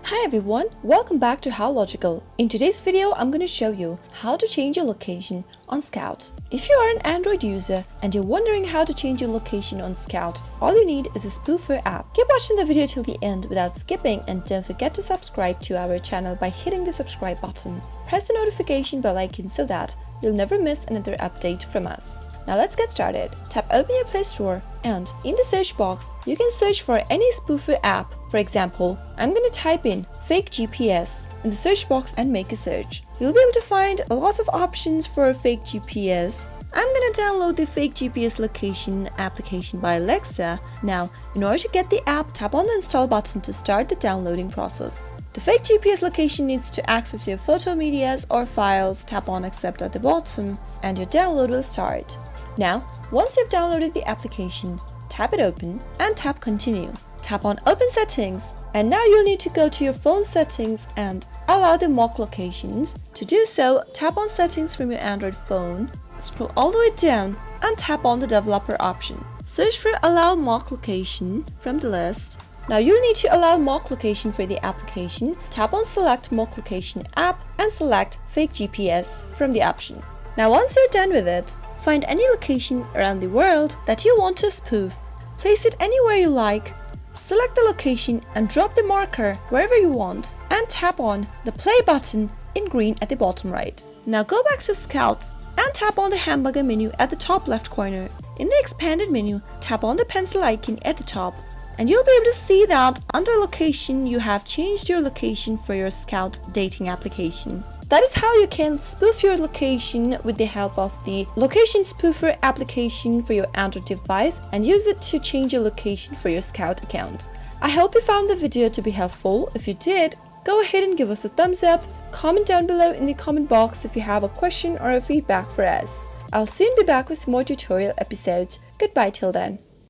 Hi everyone, welcome back to How Logical. In today's video, I'm going to show you how to change your location on Skout. If you are an Android user and you're wondering how to change your location on Skout, all you need is a spoofer app. Keep watching the video till the end without skipping, and don't forget to subscribe to our channel by hitting the subscribe button. Press the notification bell icon so that you'll never miss another update from us. Now let's get started. Tap open your Play Store, and in the search box, you can search for any spoofer app. For example, I'm going to type in fake GPS in the search box and make a search. You'll be able to find a lot of options for fake GPS. I'm going to download the fake GPS location application by Alexa. Now, in order to get the app, tap on the install button to start the downloading process. The fake GPS location needs to access your photo medias or files. Tap on accept at the bottom and your download will start. Now, once you've downloaded the application, tap it open and tap continue. Tap on open settings, and now you'll need to go to your phone settings and allow the mock locations. To do so, tap on settings from your Android phone, scroll all the way down and tap on the developer option. Search for allow mock location from the list. Now you'll need to allow mock location for the application. Tap on select mock location app and select fake GPS from the option. Now once you're done with it, find any location around the world that you want to spoof. Place it anywhere you like. Select the location and drop the marker wherever you want and tap on the play button in green at the bottom right. Now go back to Skout and tap on the hamburger menu at the top left corner. In the expanded menu, tap on the pencil icon at the top, and you'll be able to see that under location you have changed your location for your Skout dating application. That is how you can spoof your location with the help of the location spoofer application for your Android device and use it to change your location for your Skout account. I hope you found the video to be helpful. If you did, go ahead and give us a thumbs up. Comment down below in the comment box if you have a question or a feedback for us. I'll soon be back with more tutorial episodes. Goodbye till then.